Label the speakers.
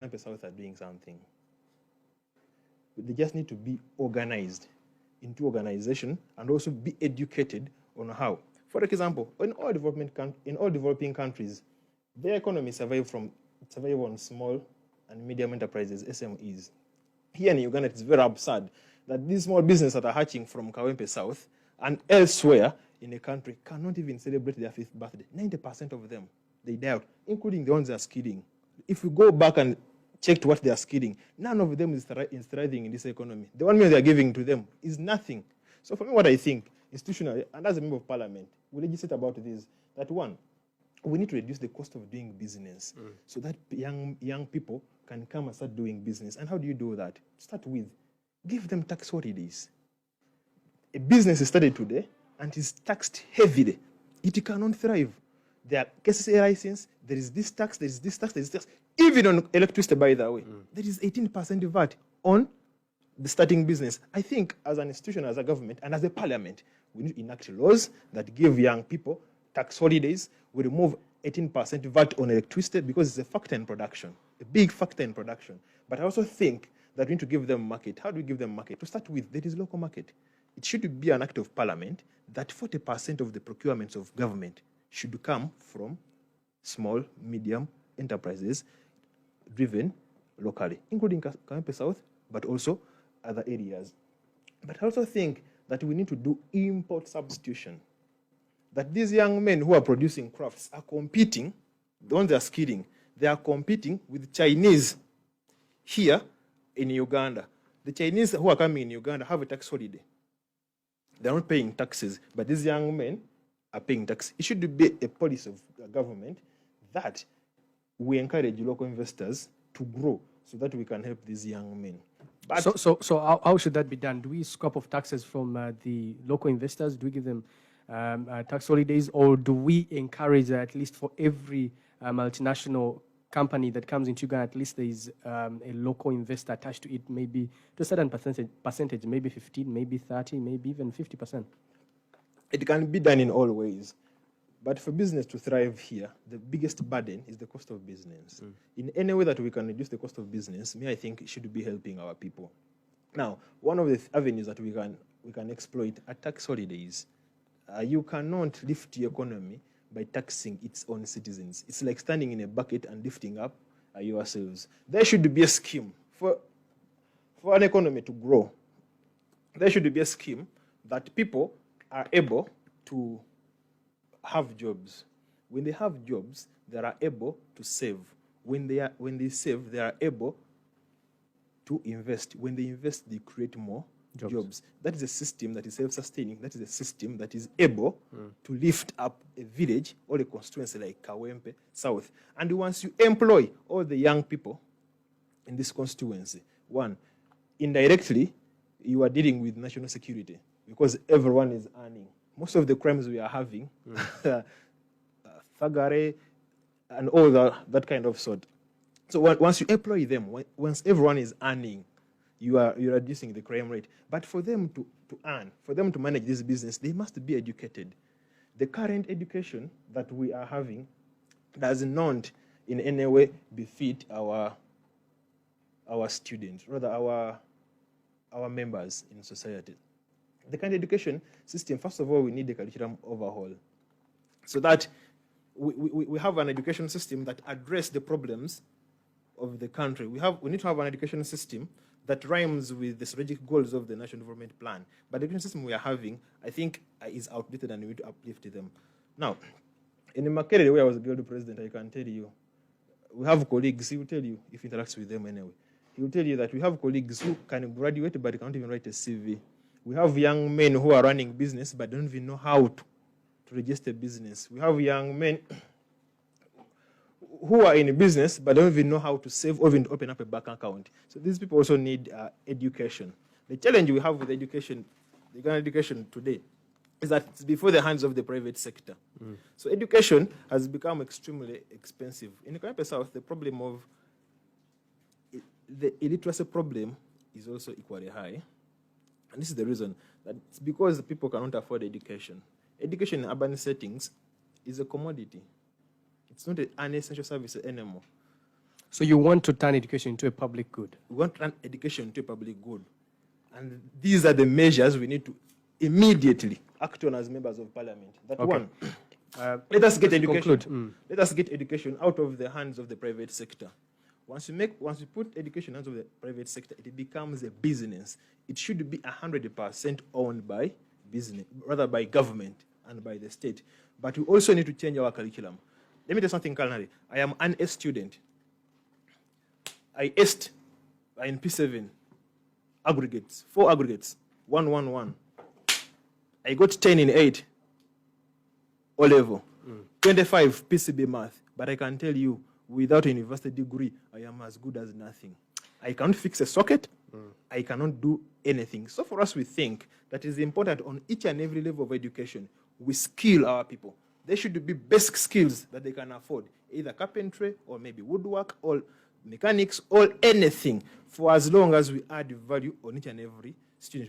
Speaker 1: Kawempe South are doing something. They just need to be organized into organization and also be educated on how. For example, in all developing countries, their economy survive on small and medium enterprises, SMEs. Here in Uganda, it's very absurd that these small businesses that are hatching from Kawempe South and elsewhere in the country cannot even celebrate their 5th birthday. 90% of them, they die out, including the ones that are skidding. If we go back and check what they are skidding, none of them is thriving in this economy. The 1 million they are giving to them is nothing. So for me, what I think, institutionally, and as a member of parliament, we legislate about this, that one, we need to reduce the cost of doing business so that young people can come and start doing business. And how do you do that? Start with, give them tax holidays. A business is started today and is taxed heavily. It cannot thrive. There are KCCA license, there is this tax, there is this tax, there is this tax. Even on electricity, by the way, there is 18% VAT on the starting business. I think as an institution, as a government, and as a parliament, we need to enact laws that give young people tax holidays. We remove 18% VAT on electricity because it's a factor in production, a big factor in production. But I also think that we need to give them market. How do we give them market? To start with, there is local market. It should be an act of parliament that 40% of the procurements of government should come from small, medium enterprises driven locally, including Kawempe South, but also other areas. But I also think that we need to do import substitution. That these young men who are producing crafts are competing, the ones that are skilling, they are competing with Chinese here in Uganda. The Chinese who are coming in Uganda have a tax holiday. They're not paying taxes, but these young men are paying tax. It should be a policy of the government that we encourage local investors to grow so that we can help these young men. But
Speaker 2: so how should that be done? Do we scrap off taxes from the local investors? Do we give them tax holidays, or do we encourage at least for every multinational company that comes into Uganda, at least there is a local investor attached to it, maybe to a certain percentage, maybe 15, maybe 30, maybe even 50%?
Speaker 1: It can be done in all ways. But for business to thrive here, the biggest burden is the cost of business. In any way that we can reduce the cost of business, I think it should be helping our people. Now, one of the avenues that we can exploit are tax holidays. You cannot lift the economy by taxing its own citizens. It's like standing in a bucket and lifting up yourselves. There should be a scheme for an economy to grow. There should be a scheme that people are able to have jobs. When they have jobs, they are able to save. When they save, they are able to invest. When they invest, they create more jobs. That is a system that is self-sustaining. That is a system that is able to lift up a village or a constituency like Kawempe South. And once you employ all the young people in this constituency, one, indirectly, you are dealing with national security because everyone is earning. Most of the crimes we are having, thuggery and all that kind of sort. So once you employ them, once everyone is earning, you're reducing the crime rate. But for them to earn, for them to manage this business, they must be educated. The current education that we are having does not in any way befit our students, rather our members in society. The kind of education system, first of all, we need a curriculum overhaul so that we have an education system that addresses the problems of the country. We need to have an education system that rhymes with the strategic goals of the National Development Plan. But the education system we are having, I think, is outdated and we need to uplift them. Now, in the Makerere, where I was a Guild president, I can tell you, we have colleagues, he will tell you, if he interacts with them anyway, he will tell you that we have colleagues who can graduate but can't even write a CV. We have young men who are running business but don't even know how to register business. We have young men who are in business but don't even know how to save or even open up a bank account. So these people also need education. The challenge we have with education, the Ghana education today, is that it's before the hands of the private sector. So education has become extremely expensive. In the Kawempe South, the problem of the illiteracy problem is also equally high. And this is the reason that it's because people cannot afford education. Education in urban settings is a commodity. It's not an essential service anymore.
Speaker 2: So you want to turn education into a public good?
Speaker 1: We want to turn education into a public good. And these are the measures we need to immediately act on as members of parliament. That one, let us get education. Let us get education out of the hands of the private sector. Once we put education in the hands of the private sector, it becomes a business. It should be 100% owned by business, rather by government and by the state. But we also need to change our curriculum. Let me tell you something, culinary. I am an S student. I S'd in P7, aggregates, 4 aggregates, 1, 1, 1. I got 10 in 8, O level, 25 PCB math. But I can tell you, without a university degree, I am as good as nothing. I can't fix a socket. I cannot do anything. So for us, we think that it is important on each and every level of education, we skill our people. There should be basic skills that they can afford, either carpentry or maybe woodwork or mechanics or anything, for as long as we add value on each and every student.